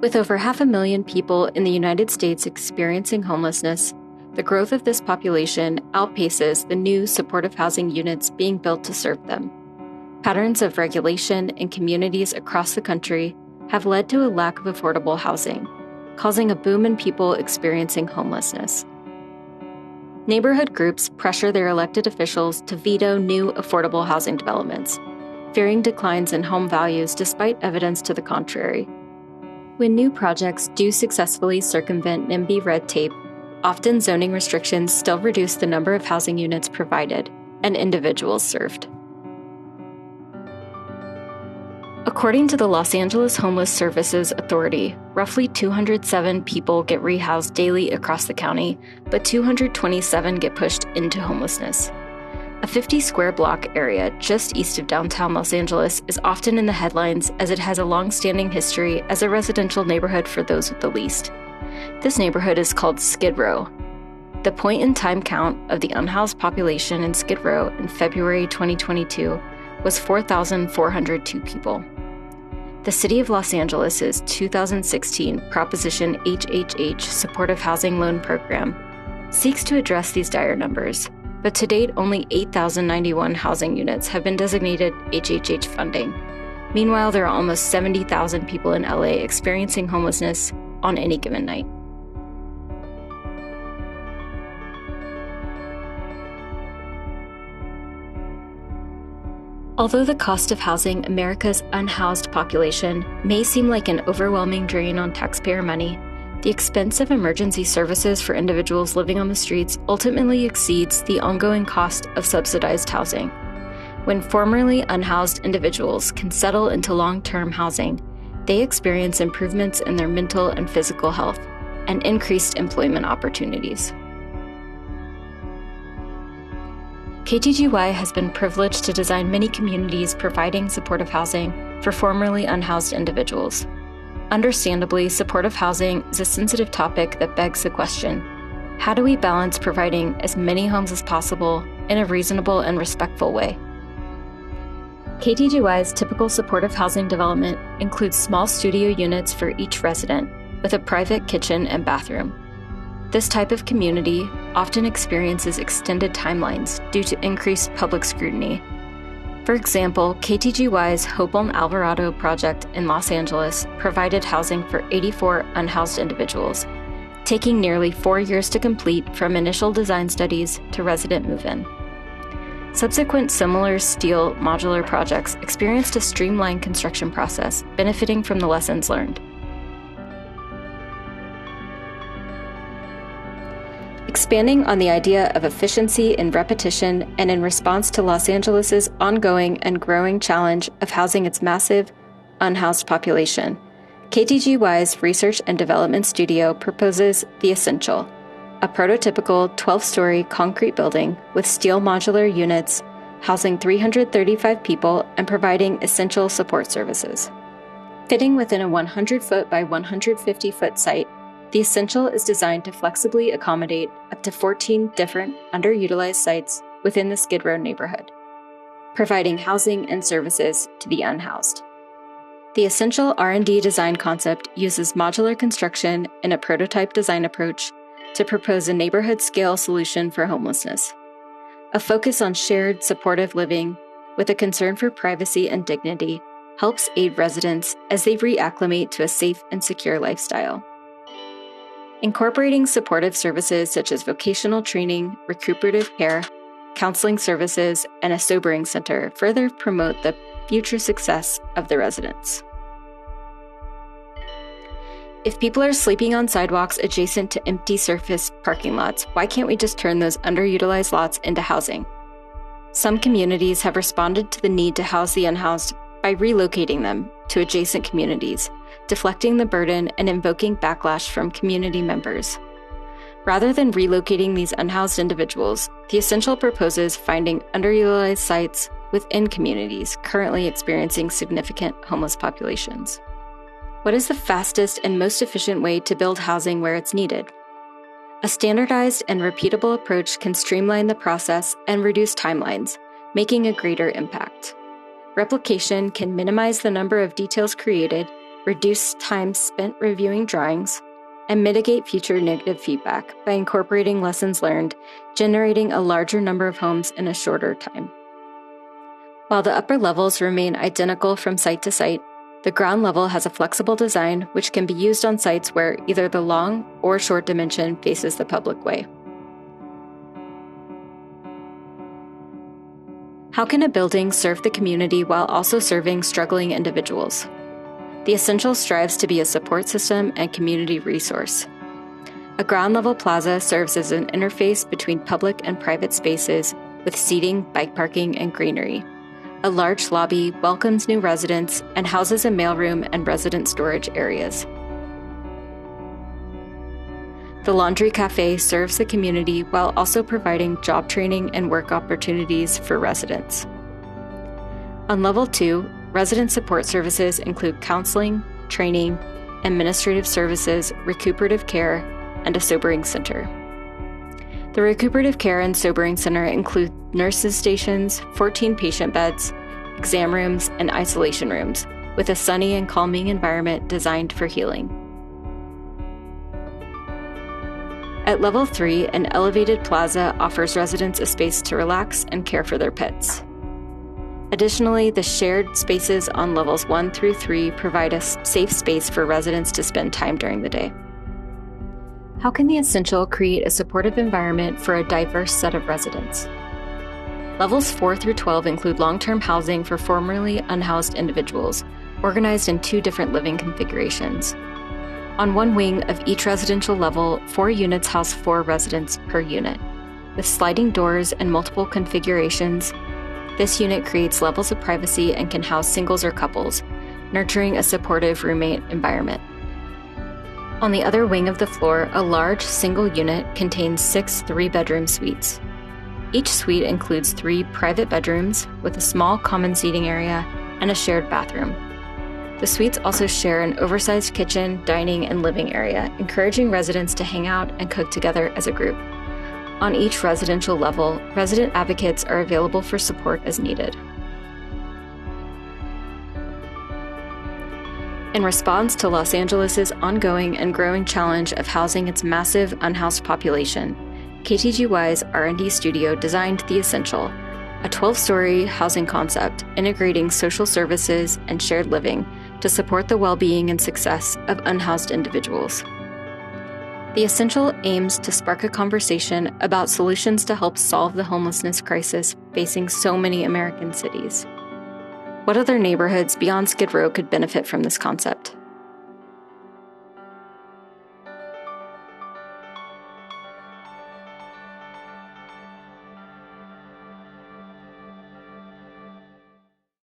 With over 500,000 people in the United States experiencing homelessness, the growth of this population outpaces the new supportive housing units being built to serve them. Patterns of regulation in communities across the country have led to a lack of affordable housing, causing a boom in people experiencing homelessness. Neighborhood groups pressure their elected officials to veto new affordable housing developments, fearing declines in home values despite evidence to the contrary. When new projects do successfully circumvent NIMBY red tape, often zoning restrictions still reduce the number of housing units provided and individuals served. According to the Los Angeles Homeless Services Authority, roughly 207 people get rehoused daily across the county, but 227 get pushed into homelessness. A 50-square block area just east of downtown Los Angeles is often in the headlines as it has a long-standing history as a residential neighborhood for those with the least. This neighborhood is called Skid Row. The point-in-time count of the unhoused population in Skid Row in February 2022 was 4,402 people. The City of Los Angeles's 2016 Proposition HHH Supportive Housing Loan Program seeks to address these dire numbers, but to date only 8,091 housing units have been designated HHH funding. Meanwhile, there are almost 70,000 people in LA experiencing homelessness on any given night. Although the cost of housing America's unhoused population may seem like an overwhelming drain on taxpayer money, the expense of emergency services for individuals living on the streets ultimately exceeds the ongoing cost of subsidized housing. When formerly unhoused individuals can settle into long-term housing, they experience improvements in their mental and physical health and increased employment opportunities. KTGY has been privileged to design many communities providing supportive housing for formerly unhoused individuals. Understandably, supportive housing is a sensitive topic that begs the question, how do we balance providing as many homes as possible in a reasonable and respectful way? KTGY's typical supportive housing development includes small studio units for each resident with a private kitchen and bathroom. This type of community often experiences extended timelines due to increased public scrutiny. For example, KTGY's Hope on Alvarado project in Los Angeles provided housing for 84 unhoused individuals, taking nearly 4 years to complete from initial design studies to resident move-in. Subsequent similar steel modular projects experienced a streamlined construction process, benefiting from the lessons learned. Expanding on the idea of efficiency in repetition and in response to Los Angeles's ongoing and growing challenge of housing its massive, unhoused population, KTGY's Research and Development Studio proposes The Essential, a prototypical 12-story concrete building with steel modular units housing 335 people and providing essential support services. Fitting within a 100-foot by 150-foot site, The Essential is designed to flexibly accommodate up to 14 different underutilized sites within the Skid Row neighborhood, providing housing and services to the unhoused. The Essential R+D design concept uses modular construction and a prototype design approach to propose a neighborhood-scale solution for homelessness. A focus on shared, supportive living with a concern for privacy and dignity helps aid residents as they reacclimate to a safe and secure lifestyle. Incorporating supportive services such as vocational training, recuperative care, counseling services, and a sobering center further promote the future success of the residents. If people are sleeping on sidewalks adjacent to empty surface parking lots, why can't we just turn those underutilized lots into housing? Some communities have responded to the need to house the unhoused by relocating them to adjacent communities, deflecting the burden and invoking backlash from community members. Rather than relocating these unhoused individuals, The Essential proposes finding underutilized sites within communities currently experiencing significant homeless populations. What is the fastest and most efficient way to build housing where it's needed? A standardized and repeatable approach can streamline the process and reduce timelines, making a greater impact. Replication can minimize the number of details created, reduce time spent reviewing drawings, and mitigate future negative feedback by incorporating lessons learned, generating a larger number of homes in a shorter time. While the upper levels remain identical from site to site, the ground level has a flexible design which can be used on sites where either the long or short dimension faces the public way. How can a building serve the community while also serving struggling individuals? The Essential strives to be a support system and community resource. A ground-level plaza serves as an interface between public and private spaces with seating, bike parking, and greenery. A large lobby welcomes new residents and houses a mailroom and resident storage areas. The Laundry Cafe serves the community while also providing job training and work opportunities for residents. On Level 2, resident support services include counseling, training, administrative services, recuperative care, and a sobering center. The recuperative care and sobering center include nurses' stations, 14 patient beds, exam rooms, and isolation rooms, with a sunny and calming environment designed for healing. At Level 3, an elevated plaza offers residents a space to relax and care for their pets. Additionally, the shared spaces on Levels 1 through 3 provide a safe space for residents to spend time during the day. How can the Essential create a supportive environment for a diverse set of residents? Levels 4 through 12 include long-term housing for formerly unhoused individuals, organized in 2 different living configurations. On one wing of each residential level, 4 units house 4 residents per unit. With sliding doors and multiple configurations, this unit creates levels of privacy and can house singles or couples, nurturing a supportive roommate environment. On the other wing of the floor, a large single unit contains 6 3-bedroom suites. Each suite includes 3 private bedrooms with a small common seating area and a shared bathroom. The suites also share an oversized kitchen, dining, and living area, encouraging residents to hang out and cook together as a group. On each residential level, resident advocates are available for support as needed. In response to Los Angeles' ongoing and growing challenge of housing its massive unhoused population, KTGY's R+D studio designed The Essential, a 12-story housing concept integrating social services and shared living to support the well-being and success of unhoused individuals. The Essential aims to spark a conversation about solutions to help solve the homelessness crisis facing so many American cities. What other neighborhoods beyond Skid Row could benefit from this concept?